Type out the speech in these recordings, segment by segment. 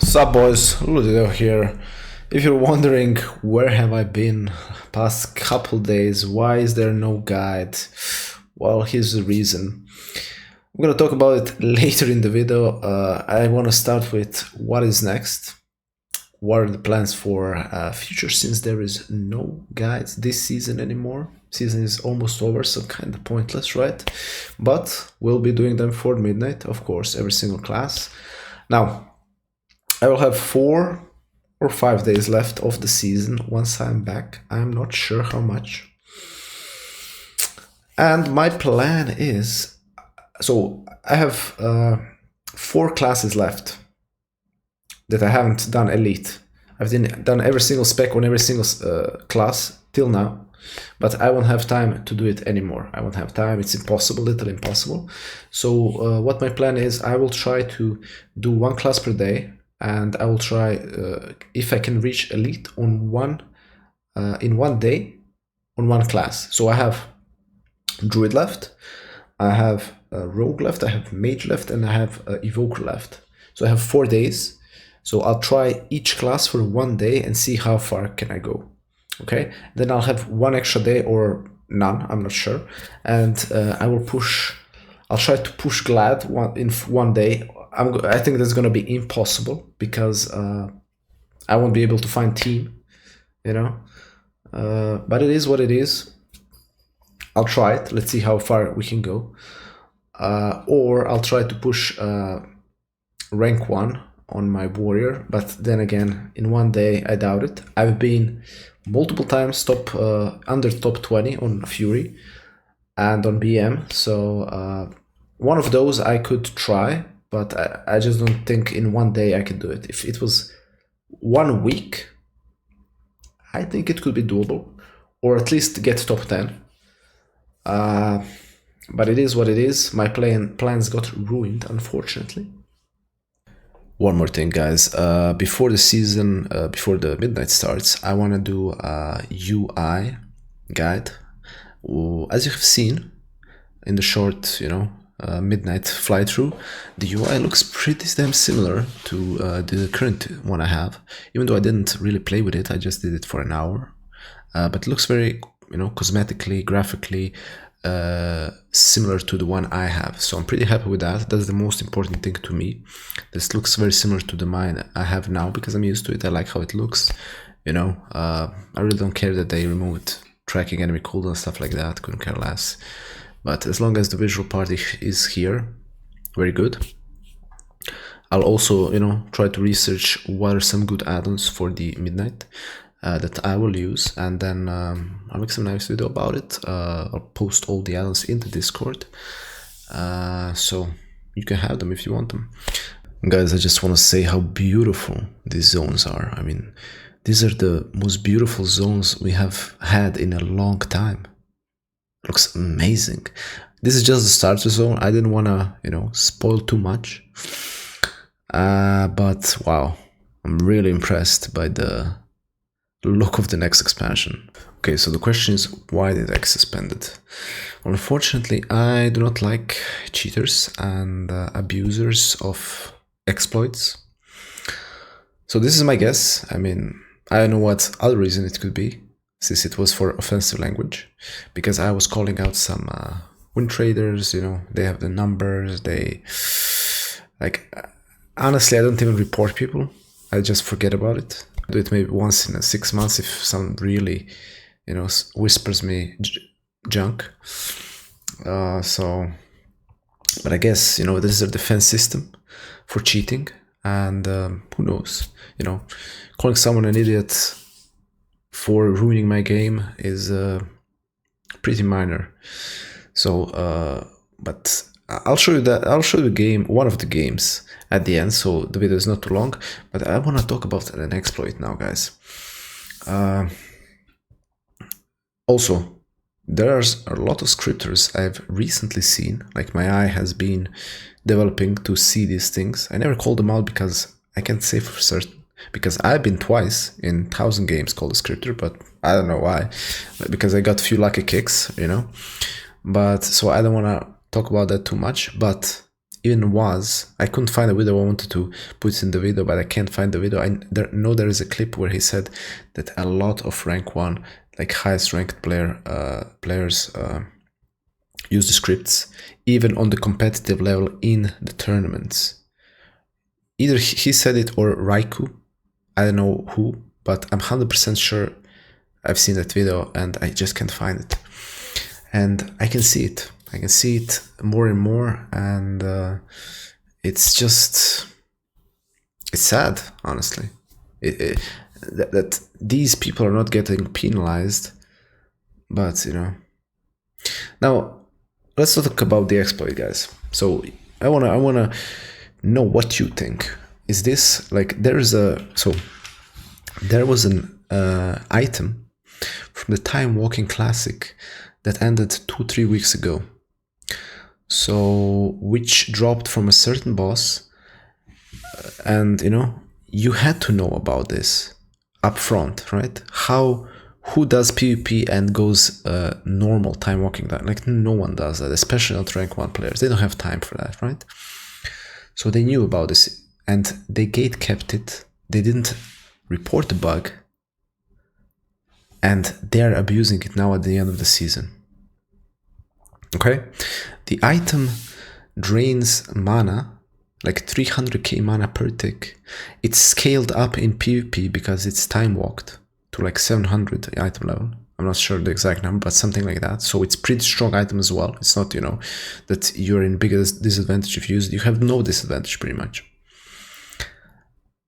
Sup boys, Ludido here. If you're wondering where have I been past couple days, why is there no guide? Well, here's the reason. I'm gonna talk about it later in the video. I wanna start with what is next. What are the plans for future, since there is no guides this season anymore. Season is almost over, so kind of pointless, right? But we'll be doing them for midnight, of course, every single class. Now, I will have 4 or 5 days left of the season once I'm back. I'm not sure how much. And my plan is, so I have 4 classes left that I haven't done elite. I've done every single spec on every single class till now, but I won't have time to do it anymore. I won't have time. It's impossible, literally impossible. So what my plan is, I will try to do 1 class per day, and I will try if I can reach elite on in one day on 1 class. So I have druid left, I have rogue left, I have mage left, and I have evoker left. So I have 4 days. So I'll try each class for 1 day and see how far can I go. Okay, then I'll have 1 extra day or none, I'm not sure, and I'll try to push Glad in 1 day. I think that's gonna be impossible because I won't be able to find team, you know. But it is what it is. I'll try it. Let's see how far we can go. Or I'll try to push rank 1 on my warrior, but then again, in 1 day, I doubt it. I've been multiple times under top 20 on Fury and on BM, so one of those I could try, but I just don't think in 1 day I can do it. If it was 1 week, I think it could be doable, or at least get top 10. But it is what it is. My plans got ruined, unfortunately. One more thing, guys. Before the season, before the midnight starts, I want to do a UI guide. As you have seen in the short, midnight fly through, the UI looks pretty damn similar to the current one I have. Even though I didn't really play with it, I just did it for an hour. But it looks very, cosmetically, graphically, similar to the one I have, so I'm pretty happy with that. That's the most important thing to me. This looks very similar to the mine I have now because I'm used to it. I like how it looks, I really don't care that they removed tracking enemy cooldown and stuff like that, couldn't care less. But as long as the visual part is here, very good. I'll also, try to research what are some good add-ons for the midnight that I will use, and then I'll make some nice video about it. I'll post all the add-ons in the Discord, so you can have them if you want them. Guys, I just want to say how beautiful these zones are. I mean, these are the most beautiful zones we have had in a long time. It looks amazing. This is just the starter zone. I didn't want to, spoil too much, but wow, I'm really impressed by the look of the next expansion. Okay, so the question is, why did X suspend it? Well, unfortunately, I do not like cheaters and abusers of exploits. So this is my guess. I mean, I don't know what other reason it could be, since it was for offensive language, because I was calling out some win traders, they have the numbers, honestly, I don't even report people. I just forget about it. Do it maybe once in 6 months if someone really, whispers me junk. But I guess, this is a defense system for cheating, and who knows, calling someone an idiot for ruining my game is pretty minor. So, but I'll show you the game, one of the games at the end, so the video is not too long, but I want to talk about an exploit now, guys. Also, there's a lot of scripters I've recently seen, like my eye has been developing to see these things. I never called them out because I can't say for certain, because I've been twice in 1000 games called a scripter, but I don't know why, because I got a few lucky kicks, but so I don't want to talk about that too much. But even was, I couldn't find a video. I wanted to put it in the video, but I can't find the video. I know there is a clip where he said that a lot of rank 1, like highest ranked players use the scripts, even on the competitive level in the tournaments. Either he said it or Raikou, I don't know who, but I'm 100% sure I've seen that video and I just can't find it. And I can see it. I can see it more and more, and it's just, it's sad, honestly, that these people are not getting penalized. But you know, now let's talk about the exploit, guys. So I wanna know what you think. Is this like there was an item from the Time Walking Classic that ended 2-3 weeks ago, so which dropped from a certain boss, and you know, you had to know about this up front, right? Who does PvP and goes normal time walking? Like no one does that, especially not rank 1 players. They don't have time for that, right? So they knew about this and they gate kept it. They didn't report the bug, and they're abusing it now at the end of the season. Okay, the item drains mana, like 300k mana per tick. It's scaled up in PvP because it's time walked to like 700 item level. I'm not sure the exact number, but something like that. So it's pretty strong item as well. It's not, you know, that you're in biggest disadvantage if you use it. You have no disadvantage pretty much.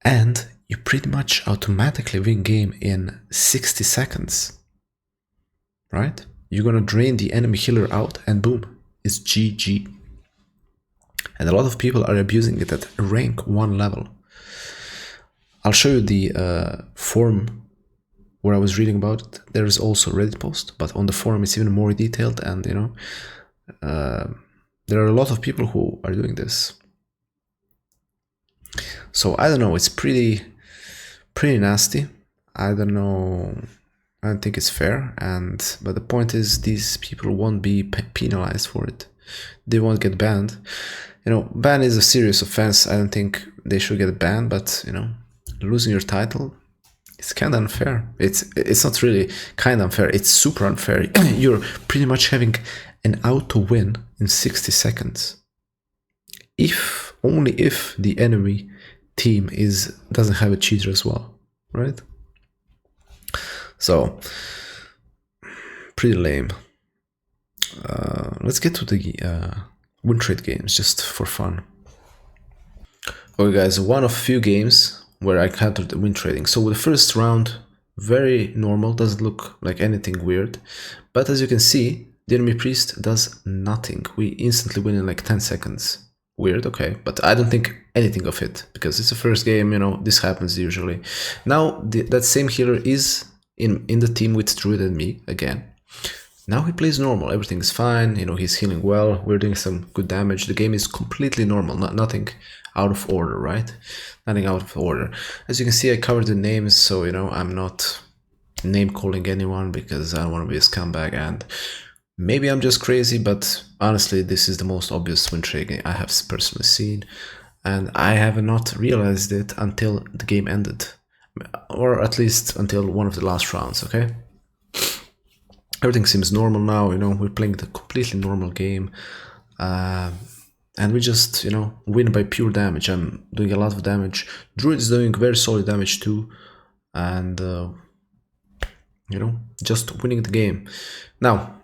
And you pretty much automatically win game in 60 seconds, right? You're gonna drain the enemy healer out and boom, it's GG. And a lot of people are abusing it at rank 1 level. I'll show you the forum where I was reading about it. There is also a Reddit post, but on the forum it's even more detailed, and you know, there are a lot of people who are doing this. So I don't know, it's pretty nasty. I don't know, I don't think it's fair, but the point is these people won't be penalized for it. They won't get banned. You know, ban is a serious offense. I don't think they should get banned, but you know, losing your title, it's kind of unfair. It's not really kind of unfair, it's super unfair. You're pretty much having an auto win in 60 seconds. Only if the enemy team doesn't have a cheater as well, right? So pretty lame. Let's get to the win trade games just for fun. Okay guys, one of few games where I encountered the win trading. So the first round, very normal, doesn't look like anything weird, but as you can see, the enemy priest does nothing. We instantly win in like 10 seconds. Weird, okay, but I don't think anything of it because it's the first game, you know, this happens usually. Now that same healer is in the team with Druid and me again. Now he plays normal, everything is fine, you know, he's healing well, we're doing some good damage, the game is completely normal, nothing out of order, right? Nothing out of order. As you can see, I covered the names, so, you know, I'm not name calling anyone because I don't want to be a scumbag, and maybe I'm just crazy, but honestly, this is the most obvious win trade I have personally seen, and I have not realized it until the game ended, or at least until one of the last rounds, okay? Everything seems normal now, you know, we're playing the completely normal game, and we just, you know, win by pure damage. I'm doing a lot of damage. Druid is doing very solid damage too, and, you know, just winning the game. Now,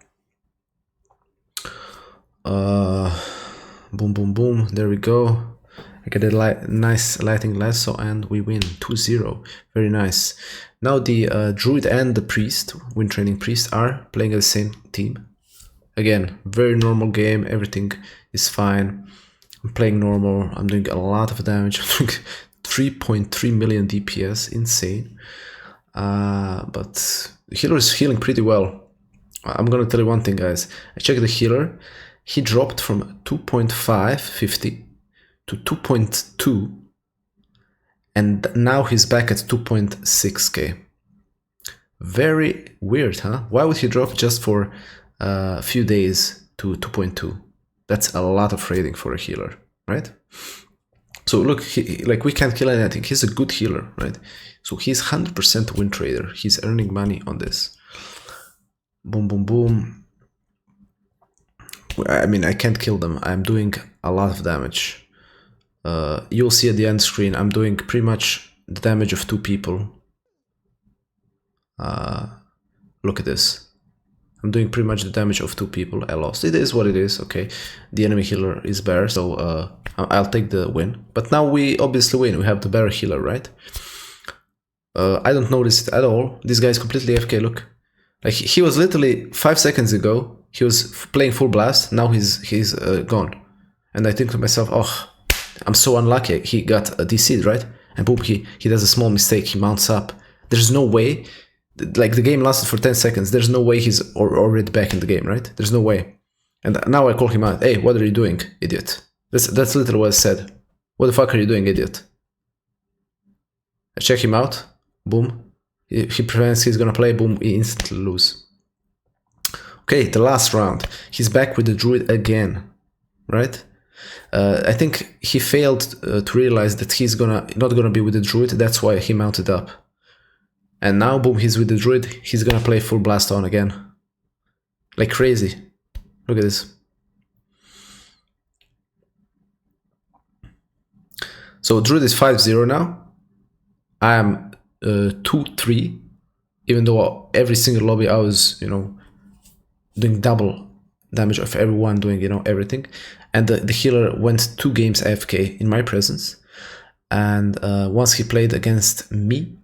boom, boom, boom, there we go. I get a nice lighting lasso and we win 2-0. Very nice. Now the Druid and the Priest, win training Priest, are playing at the same team. Again, very normal game, everything is fine. I'm playing normal, I'm doing a lot of damage. I'm doing 3.3 million DPS, insane. But the healer is healing pretty well. I'm gonna tell you one thing, guys. I checked the healer, he dropped from 2.550 to 2.2, and now he's back at 2.6k. Very weird, huh? Why would he drop just for a few days to 2.2? That's a lot of rating for a healer. right? So look, like we can't kill anything. He's a good healer, right? So he's 100% win trader. He's earning money on this. Boom, boom, boom. I mean, I can't kill them. I'm doing a lot of damage. You'll see at the end screen, I'm doing pretty much the damage of 2 people. Look at this. I'm doing pretty much the damage of 2 people. I lost. It is what it is, okay. The enemy healer is bear, so I'll take the win. But now we obviously win. We have the bear healer, right? I don't notice it at all. This guy is completely AFK, look. Like, he was literally 5 seconds ago, he was playing full blast, now he's gone. And I think to myself, oh, I'm so unlucky. He got a DC'd, right? And boom, he does a small mistake, he mounts up. There's no way, like the game lasted for 10 seconds, there's no way he's already back in the game, right? There's no way. And now I call him out, hey, what are you doing, idiot? That's literally what I said. What the fuck are you doing, idiot? I check him out, boom. He prevents, he's gonna play, boom, he instantly lose. Okay, the last round. He's back with the druid again, right? I think he failed to realize that he's not gonna be with the druid, that's why he mounted up. And now, boom, he's with the druid, he's gonna play full blast on again. Like crazy. Look at this. So druid is 5-0 now. I am 2-3, even though every single lobby I was, doing double damage of everyone, doing, everything. And the healer went 2 games AFK in my presence. And once he played against me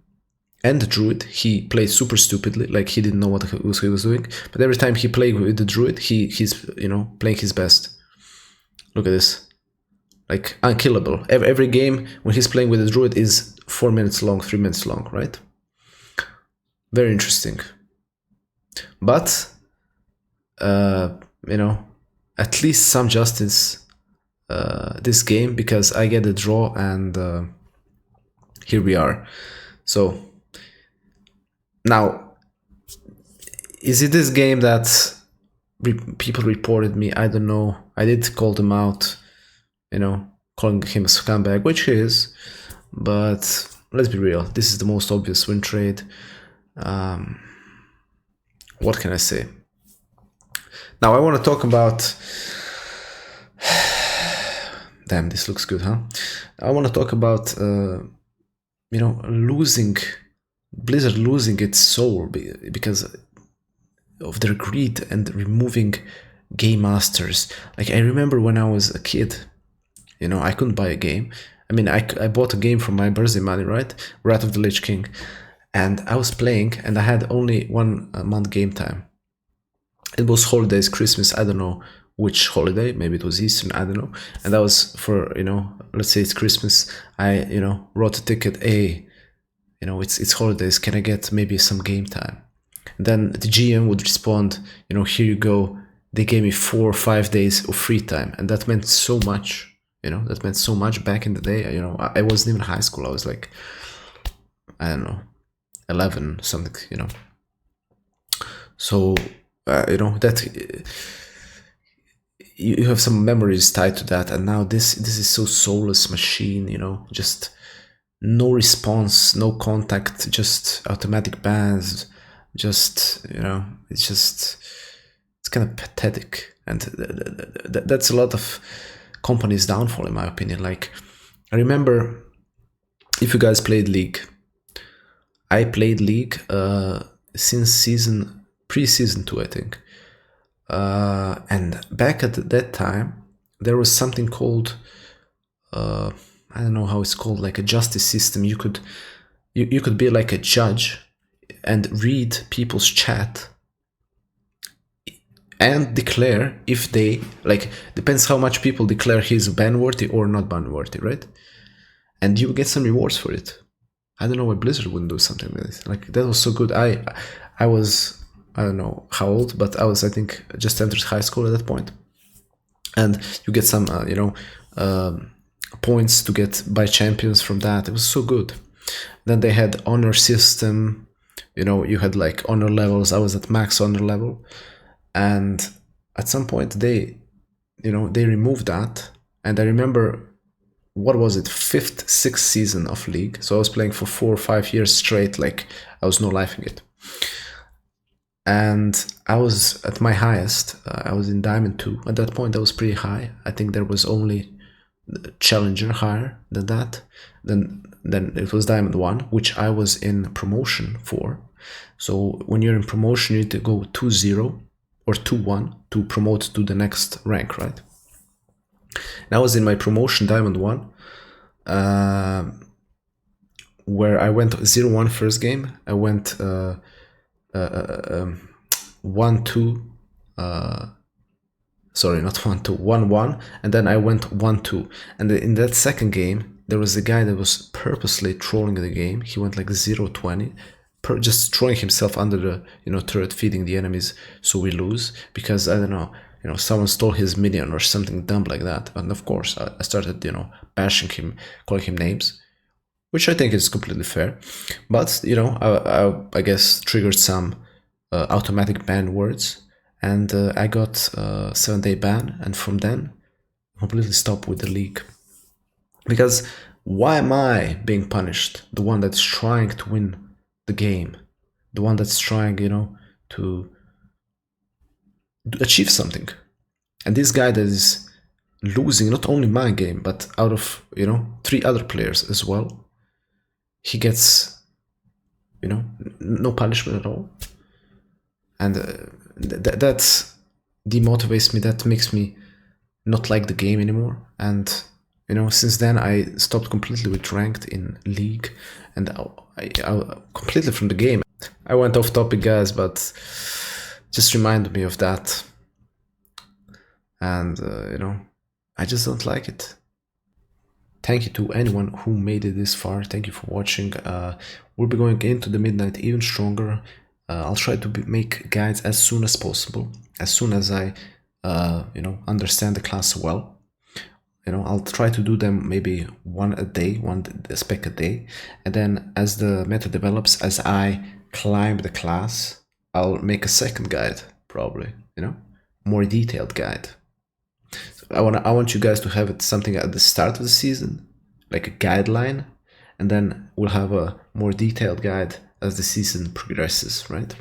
and the druid, he played super stupidly, like he didn't know what he was doing. But every time he played with the druid, he's playing his best. Look at this. Like, unkillable. Every game when he's playing with the druid is 4 minutes long, 3 minutes long, right? Very interesting. But, at least some justice this game, because I get a draw, and here we are. So, now, is it this game that people reported me? I don't know. I did call them out, calling him a scumbag, which he is. But let's be real, this is the most obvious win trade. What can I say? Now I want to talk about... Damn, this looks good, huh? I want to talk about, losing... Blizzard losing its soul because of their greed and removing game masters. Like, I remember when I was a kid, I couldn't buy a game. I mean, I bought a game from my birthday money, right? Wrath of the Lich King. And I was playing, and I had only 1 month game time. It was holidays, Christmas, I don't know which holiday, maybe it was Easter, I don't know. And that was for, let's say it's Christmas. I, wrote a ticket, hey, it's holidays, can I get maybe some game time? And then the GM would respond, here you go. They gave me 4 or 5 days of free time, and that meant so much. That meant so much back in the day. I wasn't even in high school. I was like, I don't know, 11 something. So that you have some memories tied to that, and now this is so soulless machine. Just no response, no contact, just automatic bans. Just it's kind of pathetic, and that's a lot of company's downfall, in my opinion. Like, I remember, if you guys played League, I played League since pre-season 2, I think. And back at that time, there was something called, I don't know how it's called, like a justice system. You could be like a judge and read people's chat and declare if they, like, depends how much people declare he's ban-worthy or not ban-worthy, right? And you get some rewards for it. I don't know why Blizzard wouldn't do something like this. Like, that was so good. I was, I don't know how old, but I was, I think, just entered high school at that point. And you get some, points to get by champions from that. It was so good. Then they had honor system. You had like honor levels. I was at max honor level. And at some point they removed that. And I remember, what was it, 5th, 6th season of League. So I was playing for 4 or 5 years straight, like I was no lifing it. And I was at my highest. I was in Diamond 2. At that point, I was pretty high. I think there was only Challenger higher than that. Then it was Diamond 1, which I was in promotion for. So when you're in promotion, you need to go 2-0 or 2-1 to promote to the next rank, right? And I was in my promotion Diamond 1, where I went 0-1 first game. I went 1-2, sorry, not 1-2, 1-1, and then I went 1-2. And in that second game, there was a guy that was purposely trolling the game. He went like 0-20, just throwing himself under the turret, feeding the enemies so we lose, because I don't know, someone stole his minion or something dumb like that. And of course, I started bashing him, calling him names, which I think is completely fair. But I guess triggered some automatic ban words, and I got a 7-day ban, and from then completely stopped with the league. Because why am I being punished? The one that's trying to win the game, the one that's trying to achieve something. And this guy that is losing not only my game, but out of 3 other players as well, he gets no punishment at all. And that demotivates me. That makes me not like the game anymore. And since then I stopped completely with ranked in League, and I completely from the game. I went off topic, guys, but just reminded me of that. And I just don't like it. Thank you to anyone who made it this far. Thank you for watching. We'll be going into the midnight even stronger. I'll try to make guides as soon as possible, as soon as I understand the class well. I'll try to do them maybe one a day, one spec a day, and then as the meta develops, as I climb the class, I'll make a second guide, probably, more detailed guide. So I want you guys to have it something at the start of the season, like a guideline, and then we'll have a more detailed guide as the season progresses, right?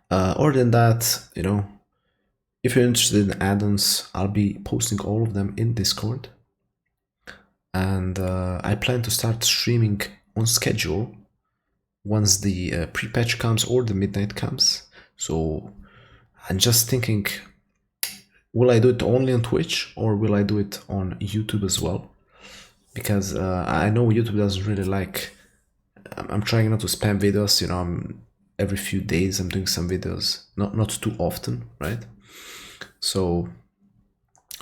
Other than that, if you're interested in add-ons, I'll be posting all of them in Discord. And I plan to start streaming on schedule once the pre-patch comes or the midnight comes. So I'm just thinking, will I do it only on Twitch or will I do it on YouTube as well? Because I know YouTube doesn't really like... I'm trying not to spam videos, every few days I'm doing some videos, not too often, right? So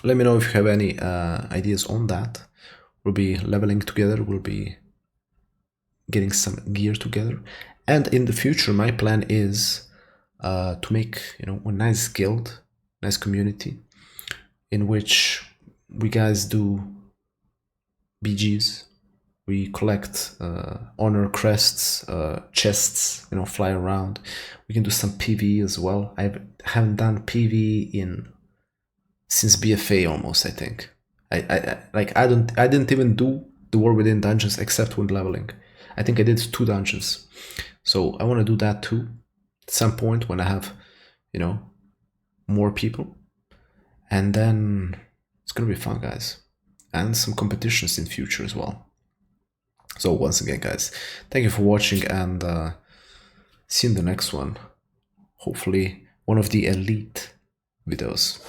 let me know if you have any ideas on that. We'll be leveling together, we'll be getting some gear together, and in the future my plan is to make a nice guild, nice community in which we guys do BGs, we collect honor crests, chests, fly around. We can do some PvE as well. I haven't done PvE since BFA almost, I think. I didn't even do the War Within dungeons except when leveling. I think I did 2 dungeons. So I want to do that too at some point when I have, more people. And then it's gonna be fun, guys. And some competitions in future as well. So once again, guys, thank you for watching, and see you in the next one. Hopefully one of the elite videos.